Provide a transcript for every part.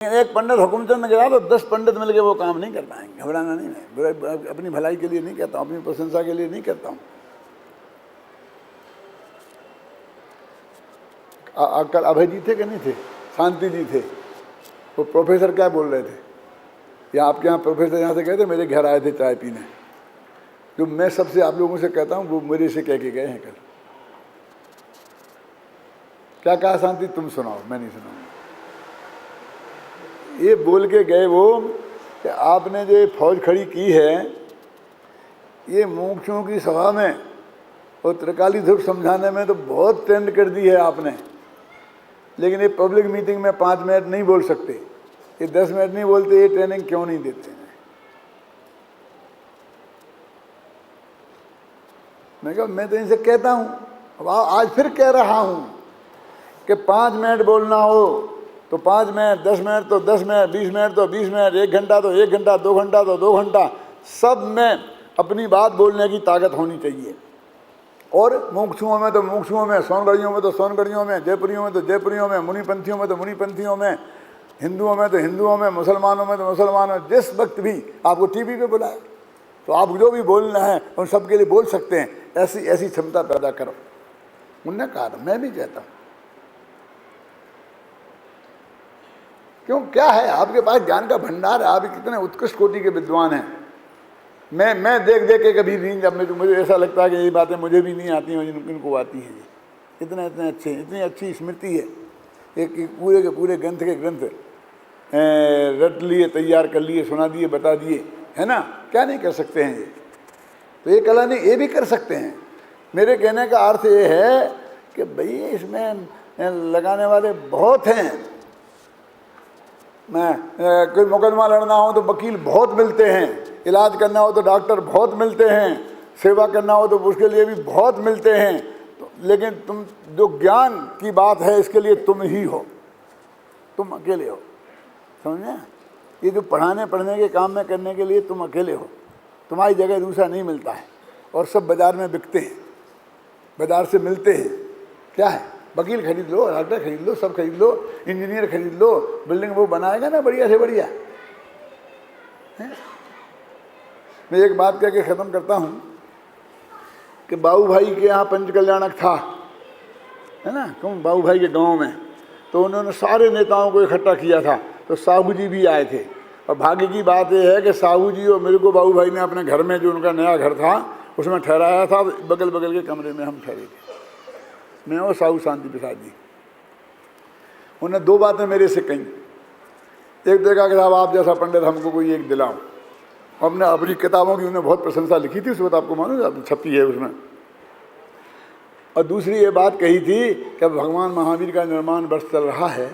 एक पंडित हुकुमचंद गया तो 10 पंडित मिलके वो काम नहीं कर पाएंगे। घबराना नहीं, मैं अपनी भलाई के लिए नहीं कहता हूँ, अपनी प्रशंसा के लिए नहीं कहता हूँ। कल अभय जी थे कि नहीं थे, शांति जी थे, वो प्रोफेसर क्या बोल रहे थे, या आपके यहाँ प्रोफेसर यहाँ से गए थे, मेरे घर आए थे चाय पीने, जो मैं सबसे आप लोगों से कहता हूँ वो मेरे से कह के गए हैं कल। क्या कहा शांति, तुम सुनाओ, मैं नहीं सुनाऊंगा। ये बोल के गए वो कि आपने जो फौज खड़ी की है ये मुमुक्षुओं की सभा में और त्रिकाली धूप समझाने में तो बहुत ट्रेंड कर दी है आपने, लेकिन ये पब्लिक मीटिंग में 5 मिनट नहीं बोल सकते, ये 10 मिनट नहीं बोलते, ये ट्रेनिंग क्यों नहीं देते हैं? मैं कहा मैं तो इनसे कहता हूँ, अब आज फिर कह रहा हूँ कि 5 मिनट बोलना हो तो 5 मिनट, 10 मिनट तो 10 मिनट, 20 मिनट तो 20 मिनट, 1 घंटा तो 1 घंटा, 2 घंटा तो 2 घंटा, सब में अपनी बात बोलने की ताकत होनी चाहिए। और मुमुक्षुओं में तो मुमुक्षुओं में, सोनगढ़ियों में तो सोनगढ़ियों में, जयपुरियों में तो जयपुरियों में, मुनिपंथियों में तो मुनिपंथियों में, हिंदुओं में तो हिंदुओं में, मुसलमानों में तो मुसलमानों, जिस वक्त भी आपको टीवी पे बुलाए तो आप जो भी बोलना है उन सब के लिए बोल सकते हैं, ऐसी ऐसी क्षमता पैदा करो। उन्होंने कहा था, मैं भी कहता हूँ, क्यों क्या है आपके पास ज्ञान का भंडार है, आप कितने उत्कृष्ट कोटि के विद्वान हैं। मैं देख देख के कभी नहीं, जब मुझे ऐसा लगता है कि ये बातें मुझे भी नहीं आती हैं जिनको आती हैं, जी इतने इतने अच्छे, इतनी अच्छी स्मृति है, एक पूरे के पूरे ग्रंथ के ग्रंथ रट लिए, तैयार कर लिए, सुना दिए, बता दिए, है ना, क्या नहीं कर सकते हैं ये, तो ये कला नहीं, ये भी कर सकते हैं। मेरे कहने का अर्थ ये है कि भाई इसमें लगाने वाले बहुत हैं। मैं कोई मुकदमा लड़ना हो तो वकील बहुत मिलते हैं, इलाज करना हो तो डॉक्टर बहुत मिलते हैं, सेवा करना हो तो उसके लिए भी बहुत मिलते हैं, तो लेकिन तुम जो ज्ञान की बात है इसके लिए तुम ही हो, तुम अकेले हो, समझे? ये जो पढ़ने के काम में करने के लिए तुम अकेले हो, तुम्हारी जगह दूसरा नहीं मिलता है, और सब बाज़ार में बिकते हैं, बाज़ार से मिलते हैं। क्या है, वकील खरीद लो, डॉक्टर खरीद लो, सब खरीद लो, इंजीनियर खरीद लो, बिल्डिंग वो बनाएगा ना बढ़िया से बढ़िया है? मैं एक बात कह के ख़त्म करता हूँ कि बाबू भाई के यहाँ पंचकल्याणक था, है ना, कौन बाबू भाई के गांव में, तो उन्होंने सारे नेताओं को इकट्ठा किया था, तो साहू जी भी आए थे। और भाग्य की बात यह है कि साहू जी और मेरे को बाबू भाई ने अपने घर में, जो उनका नया घर था उसमें ठहराया था, बगल बगल के कमरे में हम ठहरे थे, मैं और साहू शांति प्रसाद जी। उन्होंने 2 बातें मेरे से कही। एक देखा कि साहब आप जैसा पंडित हमको कोई एक दिलाओ, हमने अपनी किताबों की उन्होंने बहुत प्रशंसा लिखी थी, उस वक्त आपको मालूम छपी है उसमें। और दूसरी ये बात कही थी कि भगवान महावीर का निर्माण वर्ष चल रहा है,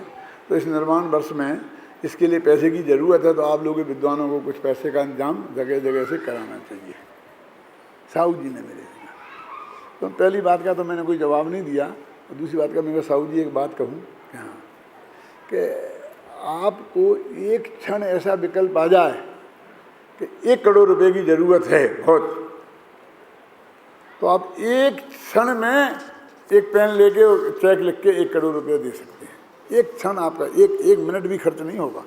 तो इस निर्माण वर्ष में इसके लिए पैसे की ज़रूरत है, तो आप लोगों के विद्वानों को कुछ पैसे का इंतजाम जगह जगह से कराना चाहिए। साहू जी ने मेरे, तो पहली बात का तो मैंने कोई जवाब नहीं दिया, और दूसरी बात का मैं साहू जी एक बात कहूँ कि हाँ, कि आपको एक क्षण ऐसा विकल्प आ जाए कि 1 करोड़ रुपए की ज़रूरत है बहुत, तो आप एक क्षण में एक पेन लेके चेक लिख के 1 करोड़ रुपये दे सकते हैं। एक क्षण आपका, एक मिनट भी खर्च नहीं होगा।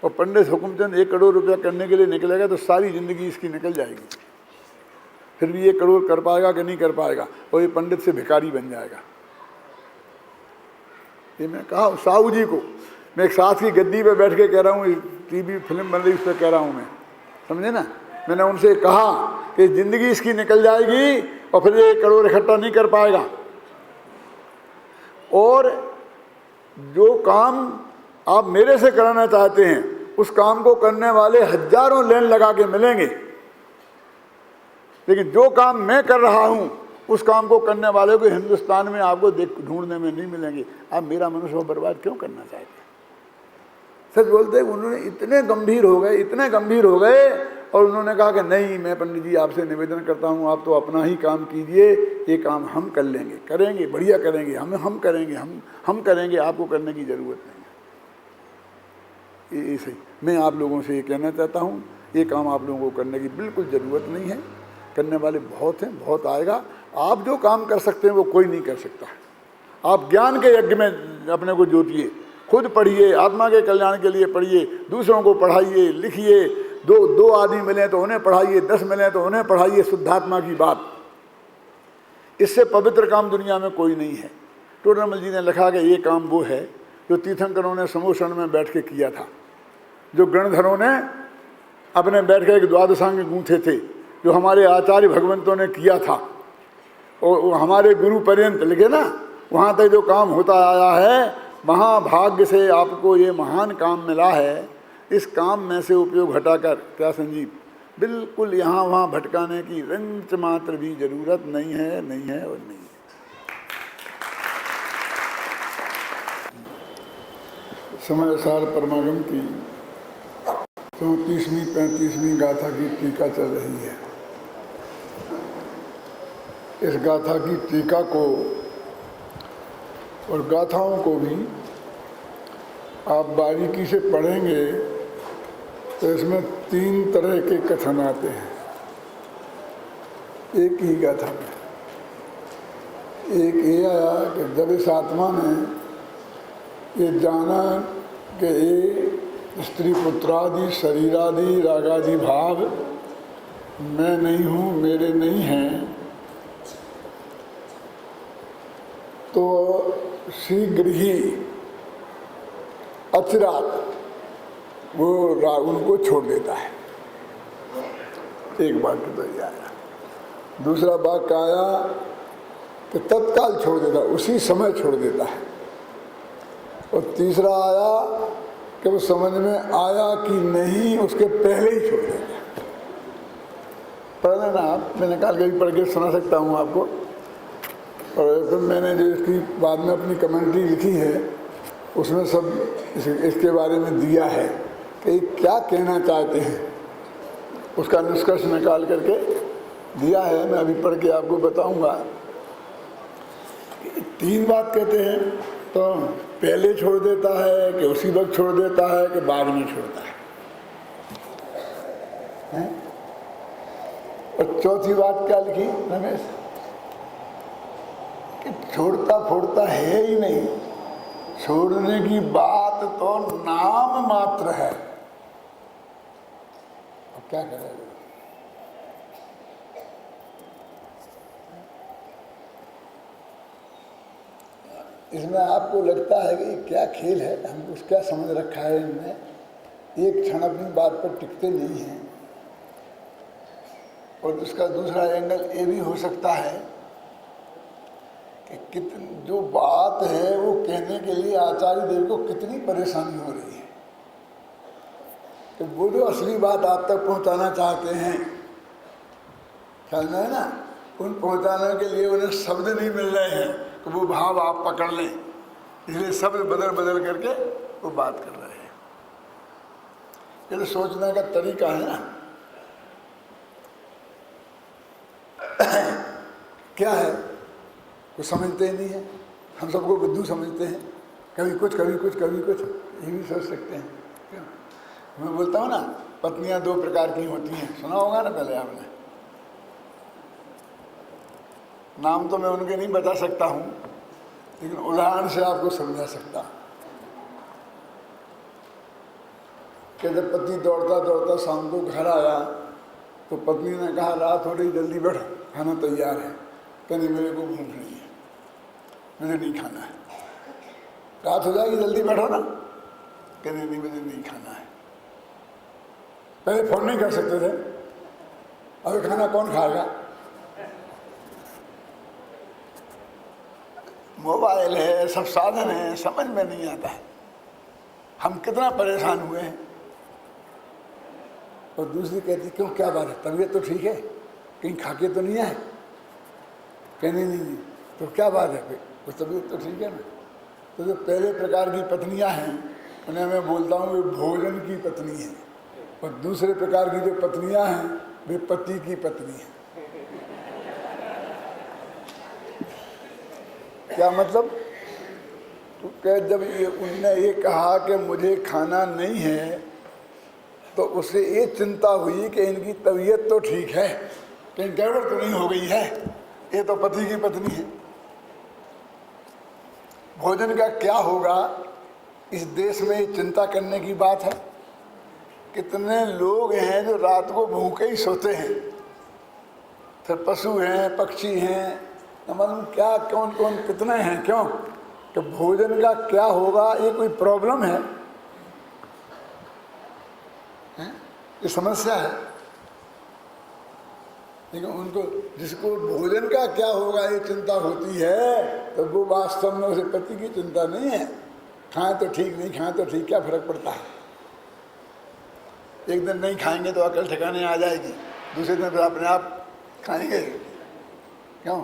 और पंडित हुकुमचंद 1 करोड़ रुपया करने के लिए निकलेगा तो सारी ज़िंदगी इसकी निकल जाएगी, फिर भी 1 करोड़ कर पाएगा कि नहीं कर पाएगा, और ये पंडित से भिखारी बन जाएगा। ये मैं कहा साहू जी को, मैं एक साथ की गद्दी पे बैठ के कह रहा हूँ, टीवी फिल्म बन रही उस पर कह रहा हूँ मैं, समझे ना। मैंने उनसे कहा कि ज़िंदगी इसकी निकल जाएगी और फिर ये 1 करोड़ इकट्ठा नहीं कर पाएगा, और जो काम आप मेरे से कराना चाहते हैं उस काम को करने वाले हजारों लाइन लगा के मिलेंगे, लेकिन जो काम मैं कर रहा हूं उस काम को करने वाले को हिंदुस्तान में आपको ढूंढने में नहीं मिलेंगे। आप मेरा मनुष्य बर्बाद क्यों करना चाहते हैं? सच बोलते उन्होंने इतने गंभीर हो गए, इतने गंभीर हो गए, और उन्होंने कहा कि नहीं, मैं पंडित जी आपसे निवेदन करता हूं, आप तो अपना ही काम कीजिए, ये काम हम कर लेंगे, करेंगे, बढ़िया करेंगे, हम करेंगे, हम करेंगे, आपको करने की ज़रूरत नहीं है। ये सही, मैं आप लोगों से ये कहना चाहता हूँ, ये काम आप लोगों को करने की बिल्कुल ज़रूरत नहीं है, करने वाले बहुत हैं, बहुत आएगा। आप जो काम कर सकते हैं वो कोई नहीं कर सकता। आप ज्ञान के यज्ञ में अपने को जोतिए, खुद पढ़िए, आत्मा के कल्याण के लिए पढ़िए, दूसरों को पढ़ाइए, लिखिए। दो आदमी मिले तो उन्हें पढ़ाइए, 10 मिले तो उन्हें पढ़ाइए शुद्धात्मा की बात। इससे पवित्र काम दुनिया में कोई नहीं है। टोडरमल जी ने लिखा कि ये काम वो है जो तीर्थंकरों ने समूहशरण में बैठ के किया था, जो गणधरों ने अपने बैठ के एक द्वादशांग गूंथे थे, जो हमारे आचार्य भगवंतों ने किया था, और हमारे गुरु पर्यंत लिखे ना, वहाँ तक जो काम होता आया है, महाभाग्य से आपको ये महान काम मिला है। इस काम में से उपयोग हटाकर, क्या संजीव, बिल्कुल यहाँ वहाँ भटकाने की रंच मात्र भी जरूरत नहीं है, नहीं है और नहीं है। समय सार परमागम की 34वीं 35वीं गाथा की टीका चल रही है। इस गाथा की टीका को और गाथाओं को भी आप बारीकी से पढ़ेंगे तो इसमें 3 तरह के कथन आते हैं एक ही गाथा में। एक ये आया कि जब इस आत्मा ने ये जाना कि ये स्त्री पुत्रादि शरीरादि रागादि भाव मैं नहीं हूँ, मेरे नहीं हैं, तो शीघ्र ही अचिरात वो उनको छोड़ देता है। एक वाक्य तो ये आया। दूसरा वाक्य आया कि तत्काल छोड़ देता, उसी समय छोड़ देता है। और तीसरा आया कि वो समझ में आया कि नहीं, उसके पहले ही छोड़ देता है। पढ़ लेना आप, मैं निकाल के भी पढ़ के सुना सकता हूँ आपको। और फिर मैंने जो इसकी बाद में अपनी कमेंट्री लिखी है उसमें सब इसके बारे में दिया है कि क्या कहना चाहते हैं, उसका निष्कर्ष निकाल करके दिया है। मैं अभी पढ़ के आपको बताऊंगा। 3 बात कहते हैं, तो पहले छोड़ देता है कि उसी वक्त छोड़ देता है कि बाद में छोड़ता है? और चौथी बात क्या लिखी रमेश, कि छोड़ता फोड़ता है ही नहीं, छोड़ने की बात तो नाम मात्र है। अब क्या करेगा? इसमें आपको लगता है कि क्या खेल है, हमको क्या समझ रखा है इनमें, एक क्षण अपनी बात पर टिकते नहीं हैं। और उसका दूसरा एंगल ये भी हो सकता है कि जो बात है वो कहने के लिए आचार्य देव को कितनी परेशानी हो रही है, तो वो जो असली बात आप तक पहुंचाना चाहते हैं, ख्याल में है ना, उन पहुंचाने के लिए उन्हें शब्द नहीं मिल रहे हैं, तो वो भाव आप पकड़ लें, इसलिए शब्द बदल बदल करके वो बात कर रहे हैं। ये तो सोचने का तरीका है ना। क्या है, वो समझते ही नहीं है। हम सबको बुद्धू समझते हैं, कभी कुछ कभी कुछ कभी कुछ, ये भी सोच सकते हैं। क्यों? मैं बोलता हूँ ना, पत्नियां 2 प्रकार की होती हैं, सुना होगा ना पहले आपने। नाम तो मैं उनके नहीं बता सकता हूँ, लेकिन उदाहरण से आपको समझा सकता हूँ कि जब पति दौड़ता दौड़ता शाम को घर आया तो पत्नी ने कहा, रात हो रही, जल्दी बैठ, खाना तैयार है। कहने मेरे को भूख नहीं है, मुझे नहीं खाना है। रात हो जाएगी, जल्दी बैठो ना। कहने नहीं, मुझे नहीं खाना है। पहले फोन नहीं कर सकते थे, अब खाना कौन खाएगा? मोबाइल है, सब साधन है, समझ में नहीं आता है। हम कितना परेशान हुए हैं। और दूसरी कहती, क्यों, क्या बात है, तबीयत तो ठीक है, कहीं खा के तो नहीं आए? कहने नहीं, तो क्या बात है, तो तबीयत तो ठीक है ना। तो जो पहले प्रकार की पत्नियां हैं उन्हें मैं बोलता हूँ वे भोजन की पत्नी है, और दूसरे प्रकार की जो पत्नियां हैं वे पति की पत्नी है। क्या मतलब? तो क्या, जब उनने ये कहा कि मुझे खाना नहीं है, तो उसे ये चिंता हुई कि इनकी तबीयत तो ठीक है, कहीं गड़बड़ तो नहीं हो गई है। ये तो पति की पत्नी है। भोजन का क्या होगा इस देश में ये चिंता करने की बात है। कितने लोग हैं जो रात को भूखे ही सोते हैं, फिर पशु हैं, पक्षी हैं, न मालूम क्या कौन कौन कितने हैं। क्यों? कि भोजन का क्या होगा, ये कोई प्रॉब्लम है? ये समस्या है। लेकिन उनको, जिसको भोजन का क्या होगा ये चिंता होती है, तो वो वास्तव में उसे पति की चिंता नहीं है। खाएं तो ठीक, नहीं खाएं तो ठीक, क्या फर्क पड़ता है? एक दिन नहीं खाएंगे तो अकल ठिकाने आ जाएगी, दूसरे दिन तो अपने आप खाएंगे। क्यों?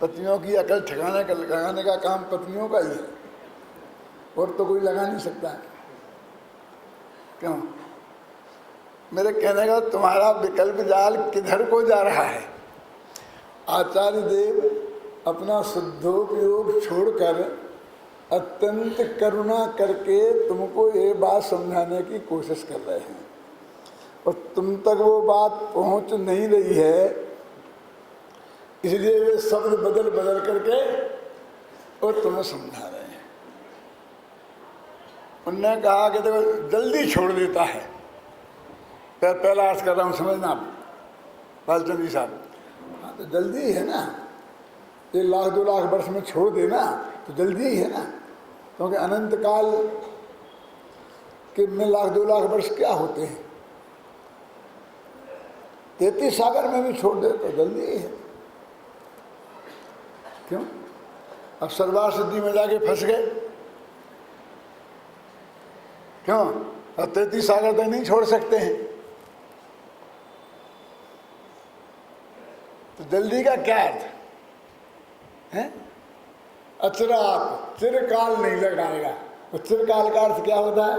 पत्नियों की अकल ठिकाने लगाने का काम पत्नियों का ही है, और तो कोई लगा नहीं सकता है। क्यों? मेरे कहने का तुम्हारा विकल्प जाल किधर को जा रहा है? आचार्य देव अपना शुद्धोपयोग छोड़कर अत्यंत करुणा करके तुमको ये बात समझाने की कोशिश कर रहे हैं, और तुम तक वो बात पहुंच नहीं रही है, इसलिए वे शब्द बदल बदल करके और तुम्हें समझा रहे हैं। उनने कहा कि देखो जल्दी छोड़ देता है, पहला अर्थ कर रहा हूँ, समझना बालचंद जी साहब। हाँ, तो जल्दी ही है ना, 1 लाख 2 लाख वर्ष में छोड़ देना तो जल्दी ही है ना, क्योंकि अनंत काल के में 1 लाख 2 लाख वर्ष क्या होते हैं? 33 सागर में भी छोड़ दे तो जल्दी ही है। क्यों? अब सर्वार सिद्धि में जाके फंस गए। क्यों? अब 33 सागर तक नहीं छोड़ सकते हैं, तो जल्दी का क्या अर्थ है? अचिरात, चिरकाल नहीं लगाएगा। तो चिरकाल का अर्थ क्या होता है?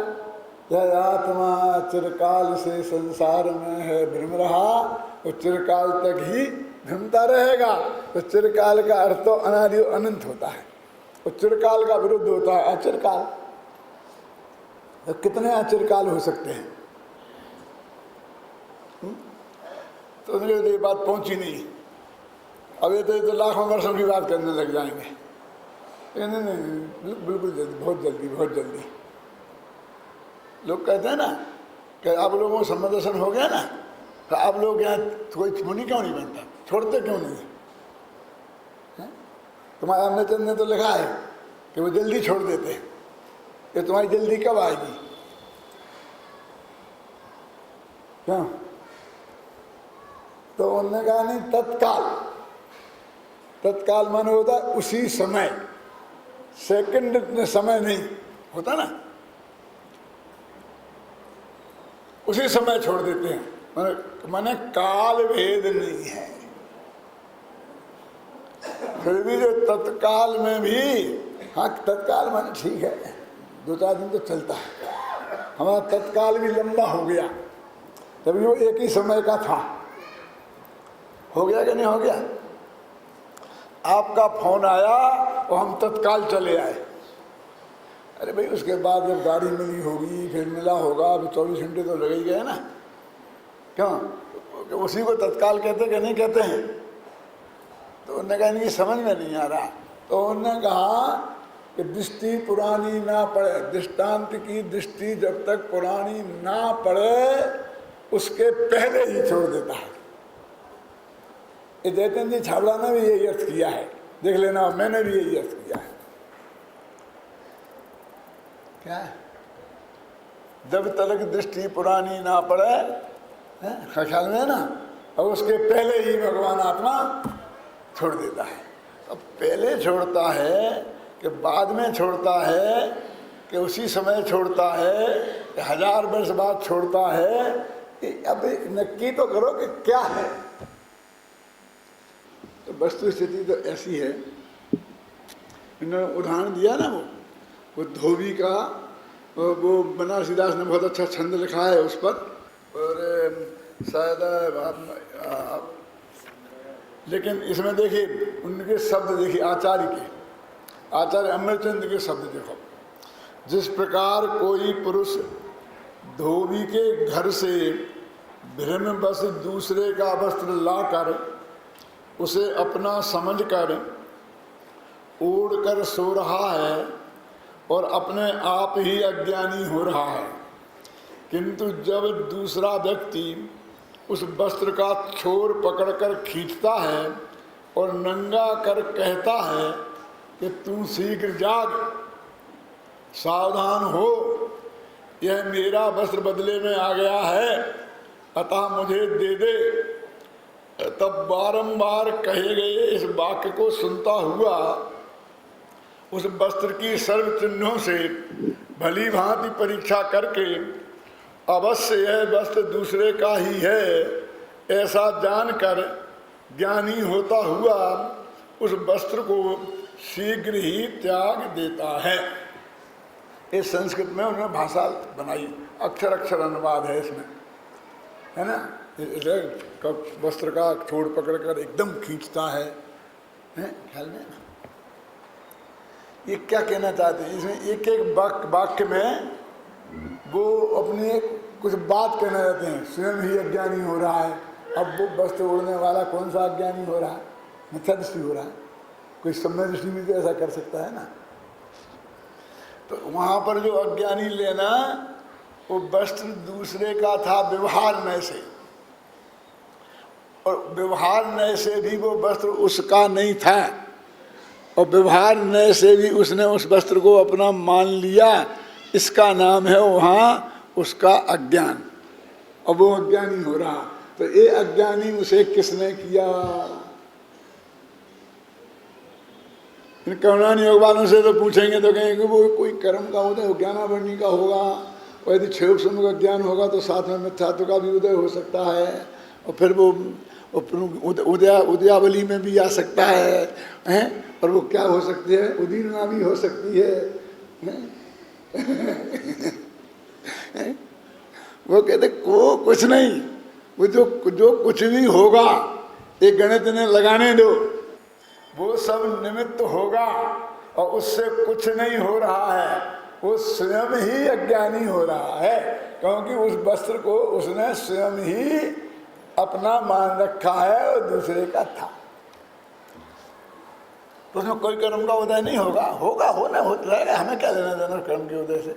यह आत्मा चिरकाल से संसार में है भ्रम रहा, तो चिरकाल तक ही भ्रमता रहेगा। तो चिरकाल का अर्थ तो अनादि अनंत होता है, और चिरकाल का विरुद्ध होता है अचिरकाल। तो कितने अचिरकाल हो सकते हैं? तो उनके ये बात पहुंची नहीं। अब ये तो लाखों वर्षों की बात करने लग जाएंगे। नहीं, बिल्कुल जल्दी, बहुत जल्दी, बहुत जल्दी। लोग कहते हैं ना कि आप लोगों को सम्मत दर्शन हो गया ना, तो आप लोग यहाँ कोई मुनि क्यों नहीं बनता, छोड़ते क्यों नहीं? तुम्हारे अमृतचंद ने तो लिखा है कि वो जल्दी छोड़ देते हैं। ये तुम्हारी जल्दी कब आएगी? क्यों? तो उन्होंने कहा नहीं, तत्काल। तत्काल माने होता है उसी समय, सेकंड में समय नहीं होता ना, उसी समय छोड़ देते हैं। माने काल भेद नहीं है। फिर भी जो तत्काल में भी, हाँ तत्काल माने ठीक है, 2-4 दिन तो चलता है। हमारा तत्काल भी लंबा हो गया, तभी वो एक ही समय का था। हो गया कि नहीं हो गया? आपका फोन आया और हम तत्काल चले आए। अरे भाई, उसके बाद जब गाड़ी मिली होगी, फिर मिला होगा, अभी 24 घंटे तो लगे ही गए ना। क्यों? तो उसी को तत्काल कहते कि नहीं कहते हैं? तो उन्होंने कहा इनकी समझ में नहीं आ रहा। तो उन्होंने कहा कि दृष्टि पुरानी ना पड़े, दृष्टांत की दृष्टि जब तक पुरानी ना पड़े उसके पहले ही छोड़ देता है। ये जयचंद जी छाबड़ा ने भी यही अर्थ किया है, देख लेना, मैंने भी यही अर्थ किया है। क्या है? जब तक दृष्टि पुरानी ना पड़े, ख्याल में है ना, और उसके पहले ही भगवान आत्मा छोड़ देता है। अब पहले छोड़ता है कि बाद में छोड़ता है कि उसी समय छोड़ता है कि 1000 वर्ष बाद छोड़ता है? अब नक्की तो करो कि क्या है। तो वस्तु स्थिति तो ऐसी है। इन्होंने उदाहरण दिया ना, वो धोबी का, वो बनारसी दास ने बहुत अच्छा छंद लिखा है उस पर, और शायद लेकिन इसमें देखिए उनके शब्द, देखिए आचार्य के, आचार्य अमृतचंद के शब्द देखो। जिस प्रकार कोई पुरुष धोबी के घर से भ्रमवश दूसरे का वस्त्र लाकर उसे अपना समझकर ओढ़कर सो रहा है, और अपने आप ही अज्ञानी हो रहा है। किंतु जब दूसरा व्यक्ति उस वस्त्र का छोर पकड़कर खींचता है और नंगा कर कहता है कि तू शीघ्र जाग, सावधान हो, यह मेरा वस्त्र बदले में आ गया है, अतः मुझे दे दे, तब बारंबार कहे गए इस वाक्य को सुनता हुआ उस वस्त्र की सर्व चिन्हों से भली भांति परीक्षा करके अवश्य यह वस्त्र दूसरे का ही है ऐसा जानकर ज्ञानी होता हुआ उस वस्त्र को शीघ्र ही त्याग देता है। इस संस्कृत में उन्होंने भाषा बनाई, अक्षर अक्षर अनुवाद है इसमें, है ना। कब वस्त्र का छोड़ पकड़ कर एकदम खींचता है, ख्याल में। ये क्या कहना चाहते हैं इसमें, एक एक वाक्य में वो अपनी कुछ बात कहना चाहते हैं। स्वयं ही अज्ञानी हो रहा है, अब वो वस्त्र ओढ़ने वाला कौन सा अज्ञानी हो रहा है, मिथ्या दृष्टि हो रहा है। कोई सम्य दृष्टि भी तो ऐसा कर सकता है ना। तो वहाँ पर जो अज्ञानी लेना, वो वस्त्र दूसरे का था व्यवहार नय से, और व्यवहार नय से भी वो वस्त्र उसका नहीं था, और व्यवहार नय से भी उसने उस वस्त्र को अपना मान लिया। इसका नाम है वहाँ उसका अज्ञान, और वो अज्ञानी हो रहा। तो ये अज्ञानी उसे किसने किया? इन करुणान योग वालों से तो पूछेंगे तो कहेंगे वो कोई कर्म का उदय ज्ञानावरणी का होगा, और यदि क्षोभ समूह का ज्ञान होगा तो साथ में मिथ्यात्व का भी उदय हो सकता है, और फिर वो उदयावली में भी आ सकता है, और वो क्या हो सकती है, उदीर्णा भी हो सकती है। वो कहते को कुछ नहीं, वो जो कुछ भी होगा एक गणित ने लगाने दो, वो सब निमित्त होगा, और उससे कुछ नहीं हो रहा है, वो स्वयं ही अज्ञानी हो रहा है, क्योंकि उस वस्त्र को उसने स्वयं ही अपना मान रखा है और दूसरे का था। तो उसमें कोई कर्म का उदय नहीं होगा, होना होता रहेगा, हमें क्या लेना देना कर्म के उदय से।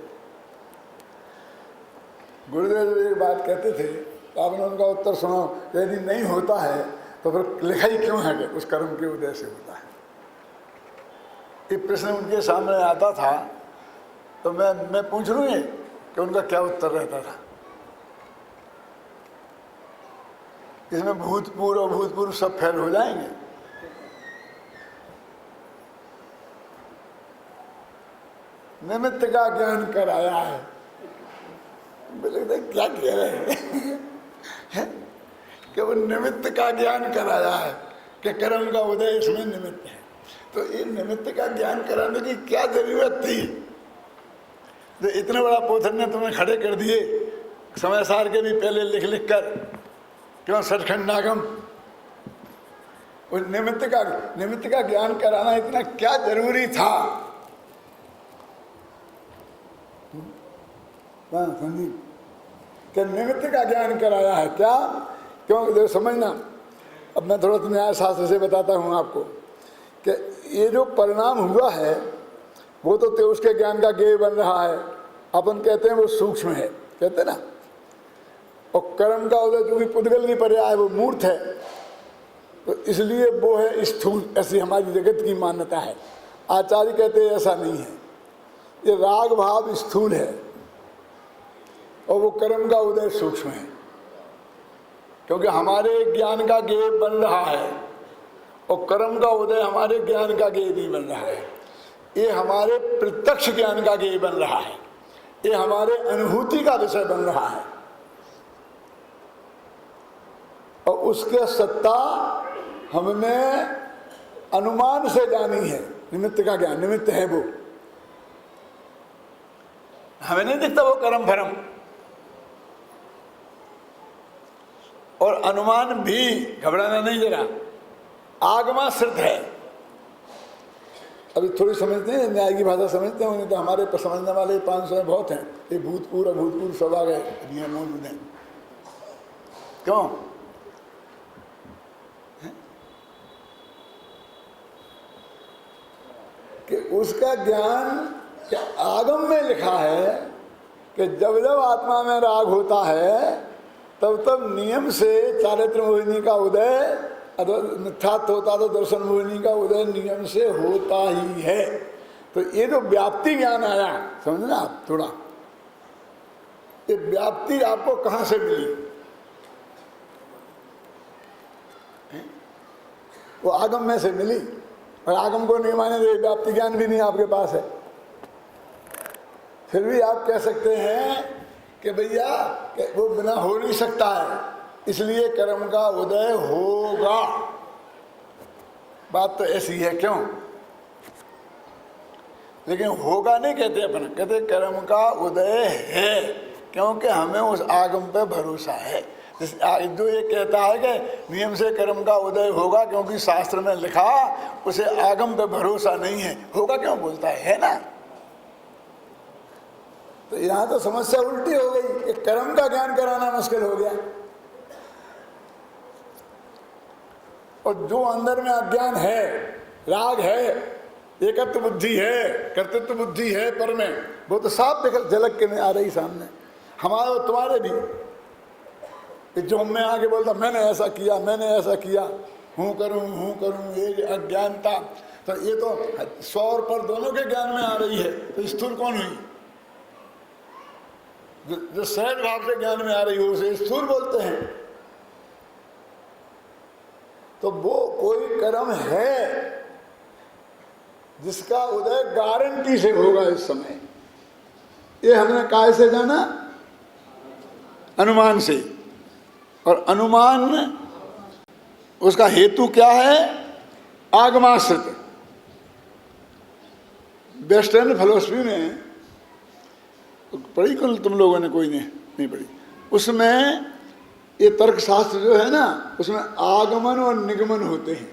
गुरुदेव एक बात कहते थे, तो आपने उनका उत्तर सुनो, यदि नहीं होता है तो फिर लिखा ही क्यों है कि उस कर्म के उदय से होता है। ये प्रश्न उनके सामने आता था, तो मैं पूछ लूँ ये कि उनका क्या उत्तर रहता था। इसमें भूतपूर्व और भूतपूर्व सब फेल हो जाएंगे। निमित्त का ज्ञान कराया है, बोले क्या कह रहे हैं कि वो निमित्त का ज्ञान कराया है कि कर्म का उदय इसमें निमित्त है। तो ये निमित्त का ज्ञान कराने की क्या जरूरत थी? तो इतना बड़ा पोथन ने तुम्हें खड़े कर दिए, समय सार के भी पहले लिख लिख कर, क्यों सचखंडागम। उस निमित्त का ज्ञान कराना इतना क्या जरूरी था? संदीप क्या निमित्त का ज्ञान कराया है क्या? क्यों? देखो समझना, अब मैं थोड़ा न्याय शास्त्र से बताता हूँ आपको कि ये जो परिणाम हुआ है वो तो उसके ज्ञान का गेय बन रहा है। अपन कहते हैं वो सूक्ष्म है, कहते ना, और कर्म का उदय जो भी पुद्गल की पर्याय है वो मूर्त है, तो इसलिए वो है स्थूल। ऐसी हमारी जगत की मान्यता है। आचार्य कहते हैं ऐसा नहीं है, ये राग भाव स्थूल है और वो कर्म का उदय सूक्ष्म है, क्योंकि हमारे ज्ञान का गेय बन रहा है और कर्म का उदय हमारे ज्ञान का गेय नहीं बन रहा है। ये हमारे प्रत्यक्ष ज्ञान का गेय बन रहा है, ये हमारे अनुभूति का विषय बन रहा है, और उसके सत्ता हमने अनुमान से जानी है। निमित्त का ज्ञान निमित्त है, वो हमें नहीं दिखता वो कर्म भरम। और अनुमान भी, घबराना नहीं जरा, आगमाश्रित है। अभी थोड़ी समझते हैं, न्याय की भाषा समझते हैं, तो हमारे समझने वाले 500 में बहुत हैं। ये भूतपूर्व सब आ गए, ये मौजूद हैं। क्यों? कि उसका ज्ञान कि आगम में लिखा है कि जब जब आत्मा में राग होता है तब तब नियम से चारित्र मोहिनी का उदय, मिथ्यात्व होता तो दर्शन मोहिनी का उदय नियम से होता ही है। तो ये जो व्याप्ति ज्ञान आया, समझना आप थोड़ा, ये व्याप्ति आपको कहां से मिली? वो आगम में से मिली, और आगम को नहीं माने तो व्याप्ति ज्ञान भी नहीं आपके पास है। फिर भी आप कह सकते हैं कि भैया वो बिना हो नहीं सकता है, इसलिए कर्म का उदय होगा। बात तो ऐसी है, क्यों? लेकिन होगा नहीं कहते अपन, कहते कर्म का उदय है, क्योंकि हमें उस आगम पे भरोसा है। जो ये कहता है कि नियम से कर्म का उदय होगा क्योंकि शास्त्र में लिखा, उसे आगम पे भरोसा नहीं है, होगा क्यों बोलता है ना? तो यहां तो समस्या उल्टी हो गई कि कर्म का ज्ञान कराना मुश्किल हो गया, और जो अंदर में अज्ञान है, राग है, एकत्व बुद्धि है, कर्तृत्व बुद्धि है पर में, वो तो साफ दिख झलक के में आ रही सामने, हमारे और तुम्हारे भी। जो मैं आगे बोलता मैंने ऐसा किया, मैंने ऐसा किया, हूँ करूँ, ये अज्ञानता, तो ये तो 100 और पर दोनों के ज्ञान में आ रही है। तो स्थूल कौन हुई? जो सहज भाव से ज्ञान में आ रही हो उसे स्थूल बोलते हैं। तो वो कोई कर्म है जिसका उदय गारंटी से होगा इस समय। ये हमने काय से जाना? अनुमान से। और अनुमान उसका हेतु क्या है? आगमाश्रित। वेस्टर्न फिलोसफी में पढ़ी कल तुम लोगों ने? कोई ने नहीं पढ़ी। उसमें ये तर्कशास्त्र जो है ना, उसमें आगमन और निगमन होते हैं।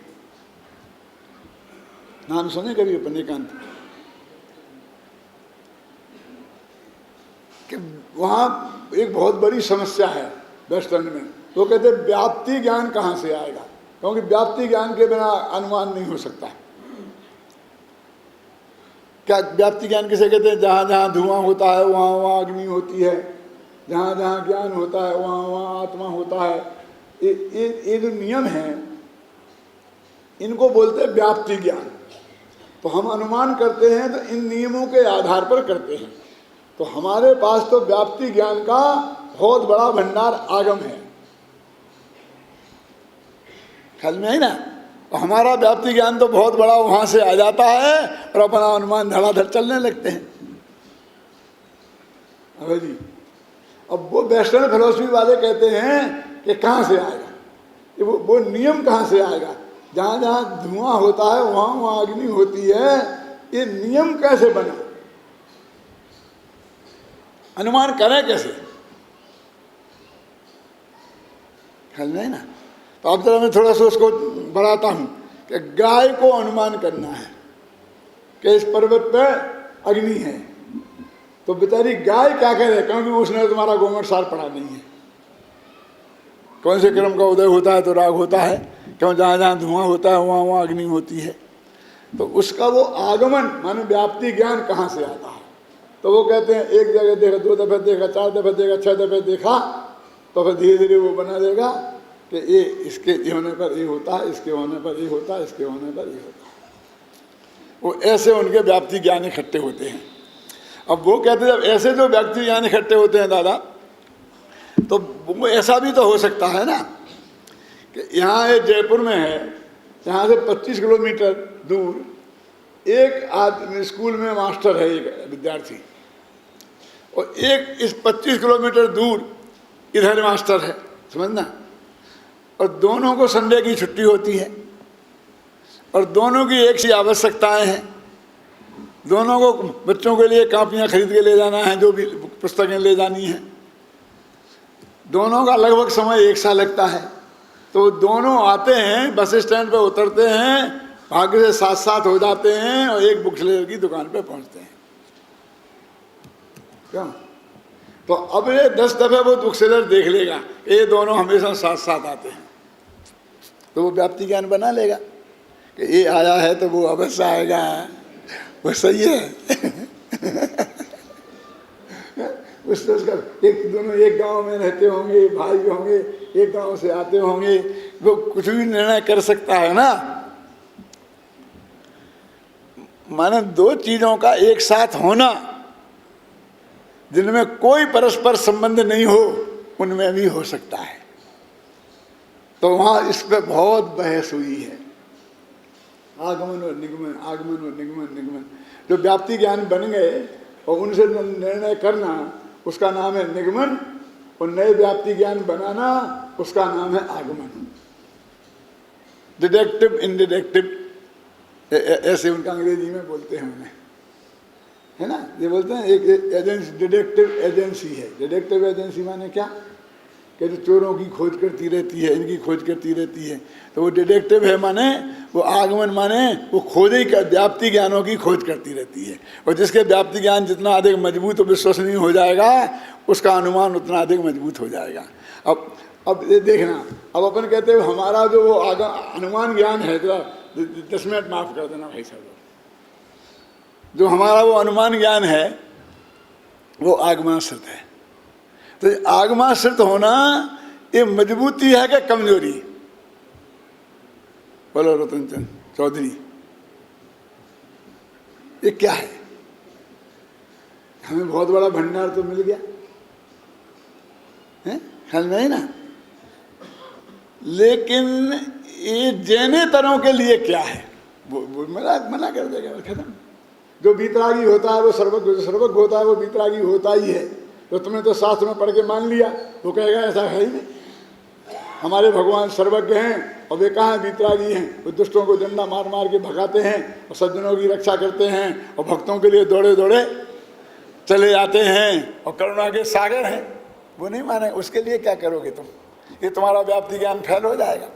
नाम सुने कभी अपन एकांत? कि वहाँ एक बहुत बड़ी समस्या है वेस्टर्न में। वो कहते हैं व्याप्ति ज्ञान कहाँ से आएगा, क्योंकि व्याप्ति ज्ञान के बिना अनुमान नहीं हो सकता। क्या व्याप्ति ज्ञान किसे कहते हैं? जहाँ जहाँ धुआं होता है वहाँ वहाँ अग्नि होती है, जहाँ जहाँ ज्ञान होता है वहाँ वहाँ आत्मा होता है। ये जो नियम हैं इनको बोलते हैं व्याप्ति ज्ञान। तो हम अनुमान करते हैं तो इन नियमों के आधार पर करते हैं। तो हमारे पास तो व्याप्ति ज्ञान का बहुत बड़ा भंडार आगम है, ख्याल में है ना? और हमारा व्याप्ति ज्ञान तो बहुत बड़ा वहां से आ जाता है और अपना अनुमान धड़ाधड़ चलने लगते हैं। अरे जी, अब वो वेस्टर्न फिलोसफी वाले कहते हैं कि कहाँ से आएगा वो नियम? कहाँ से आएगा? जहाँ जहाँ धुआं होता है वहाँ वहाँ अग्नि होती है। ये नियम कैसे बना? अनुमान करें कैसे? ख्याल में है ना? तो अब जरा मैं थोड़ा सा उसको बढ़ाता हूँ कि गाय को अनुमान करना है कि इस पर्वत पे अग्नि है, तो बेचारी गाय क्या करे, क्योंकि उसने तुम्हारा गोमट सार पढ़ा नहीं है। कौन से क्रम का उदय होता है तो राग होता है, क्यों? जहाँ जहाँ धुआं होता है वहाँ वहाँ अग्नि होती है। तो उसका वो आगमन माने व्याप्ति ज्ञान कहाँ से आता है? तो वो कहते हैं एक जगह देखा, 2 दफे देखा, 4 दफे देखा, 6 दफे देखा, तो फिर धीरे धीरे वो बना देगा कि ये इसके होने पर ये होता है, इसके होने पर ये होता है, इसके होने पर ये होता है। वो ऐसे उनके व्याप्ति ज्ञान इकट्ठे होते हैं। अब वो कहते हैं जब ऐसे जो व्याप्ति ज्ञान इकट्ठे होते हैं दादा, तो ऐसा भी तो हो सकता है ना कि यहाँ एक जयपुर में है, यहाँ से 25 किलोमीटर दूर एक आदमी स्कूल में मास्टर है, एक विद्यार्थी, और एक इस 25 किलोमीटर दूर इधर मास्टर है, समझना। और दोनों को संडे की छुट्टी होती है और दोनों की एक सी आवश्यकताएं हैं। दोनों को बच्चों के लिए कापियाँ खरीद के ले जाना है, जो भी पुस्तकें ले जानी हैं। दोनों का लगभग समय एक सा लगता है। तो दोनों आते हैं, बस स्टैंड पे उतरते हैं, भाग्य से साथ साथ हो जाते हैं और एक बुक सेलर की दुकान पे पहुंचते हैं। क्यों? तो अब ये 10 दफे वो बुक सेलर देख लेगा, ये दोनों हमेशा साथ साथ आते हैं, तो वो व्याप्ति ज्ञान बना लेगा कि ये आया है तो वो अवश्य आएगा, वो सही है। उस उसका एक दोनों एक गांव में रहते होंगे, भाई होंगे, एक गांव से आते होंगे, वो कुछ भी निर्णय कर सकता है ना। माने दो चीजों का एक साथ होना जिनमें कोई परस्पर संबंध नहीं हो, उनमें भी हो सकता है। तो वहां इस पे बहुत बहस हुई है, आगमन और निगमन, आगमन और निगमन, निगमन। जो व्याप्ति ज्ञान बन गए और उनसे निर्णय करना, उसका नाम है निगमन, और नए व्याप्ति ज्ञान बनाना, उसका नाम है आगमन। डिडक्टिव, इनडिडक्टिव, ऐसे उनका अंग्रेजी में बोलते हैं उन्हें, है ना। ये बोलते हैं एक एजेंसी, डिडक्टिव एजेंसी है। डिडक्टिव एजेंसी माने क्या, कि जो चोरों की खोज करती रहती है, इनकी खोज करती रहती है, तो वो डिडक्टिव है। माने वो आगमन माने वो खोज ही कर, व्याप्ति ज्ञानों की खोज करती रहती है। और जिसके व्याप्ति ज्ञान जितना अधिक मजबूत और विश्वसनीय हो जाएगा, उसका अनुमान उतना अधिक मजबूत हो जाएगा। अब ये देखना, अब अपन कहते हैं हमारा जो वो अनुमान ज्ञान है, जरा 10 मिनट माफ कर देना भाई साहब, जो हमारा वो अनुमान ज्ञान है वो आगमाश्रित है। तो आगमाश्रित होना ये मजबूती है कि कमजोरी? बोलो रतन चंद चौधरी, ये क्या है? हमें बहुत बड़ा भंडार तो मिल गया है, ख्याल में है ना, लेकिन ये जैनेतरों के लिए क्या है? वो मना कर देगा, खत्म। जो बीतरागी होता है वो सर्वज्ञ, जो सर्वज्ञ होता है वो बीतरागी होता ही है। तो तुमने तो शास्त्र में पढ़ के मान लिया, वो कहेगा ऐसा है ही नहीं, हमारे भगवान सर्वज्ञ हैं और वे कहाँ बीतरागी हैं। वो दुष्टों को डंडा मार मार के भगाते हैं और सज्जनों की रक्षा करते हैं और भक्तों के लिए दौड़े दौड़े चले जाते हैं और करुणा के सागर हैं। वो नहीं माने, उसके लिए क्या करोगे तुम? ये तुम्हारा व्याप्ति ज्ञान फैल हो जाएगा।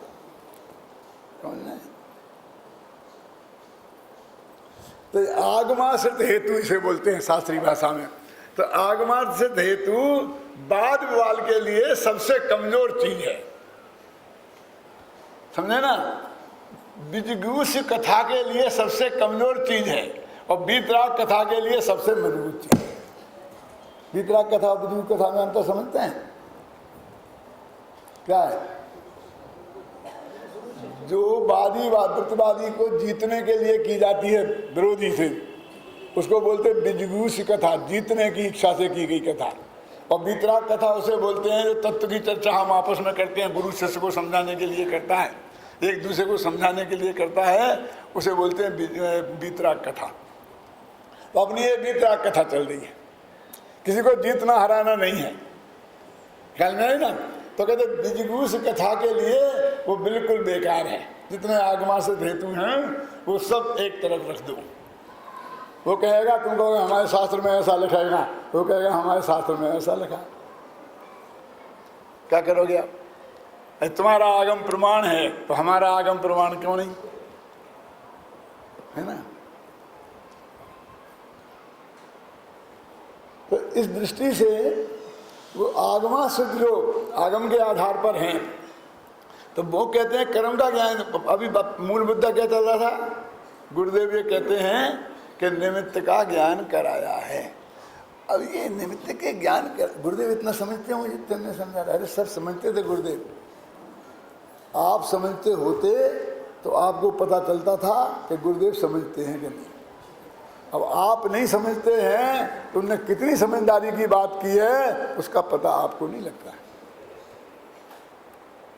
तो आगमाश्रित हेतु इसे बोलते हैं शास्त्रीय भाषा में। तो आगमाश्रित हेतु वाद विवाद के लिए सबसे कमजोर चीज है, समझे ना। बीजगूष कथा के लिए सबसे कमजोर चीज है और बीतराग कथा के लिए सबसे मजबूत चीज है। बीतराग कथा और बीजगूष कथा में अंतर समझते हैं क्या है? जो प्रतिवादी को जीतने के लिए की जाती है विरोधी से, उसको बोलते हैं बीजगूष कथा, जीतने की इच्छा से की गई कथा। और बीतराग कथा उसे बोलते हैं जो तत्व की चर्चा हम आपस में करते हैं, गुरु शिष्य को समझाने के लिए करता है, एक दूसरे को समझाने के लिए करता है, उसे बोलते हैं बीतराग कथा। तो अपनी ये बीतराग कथा चल रही है, किसी को जीतना हराना नहीं है, ख्याल में है ना। तो कहते बीजगूष कथा के लिए वो बिल्कुल बेकार है। जितने आगमाश्रित हेतु हैं वो सब एक तरफ रख दो। वो कहेगा, तुम कहोगे हमारे शास्त्र में ऐसा लिखा है ना, वो कहेगा हमारे शास्त्र में ऐसा लिखा। क्या करोगे आप? तुम्हारा आगम प्रमाण है तो हमारा आगम प्रमाण क्यों नहीं है ना। तो इस दृष्टि से वो आगमाश्रित जो आगम के आधार पर हैं, तो वो कहते हैं कर्म का ज्ञान। अभी मूल मुद्दा क्या चल रहा था? गुरुदेव ये कहते हैं कि निमित्त का ज्ञान कराया है। अब ये निमित्त के ज्ञान गुरुदेव इतना समझते होंगे जितने ने समझा। अरे सब समझते थे गुरुदेव, आप समझते होते तो आपको पता चलता था कि गुरुदेव समझते हैं कि नहीं। अब आप नहीं समझते हैं, तुमने कितनी समझदारी की बात की है उसका पता आपको नहीं लगता है।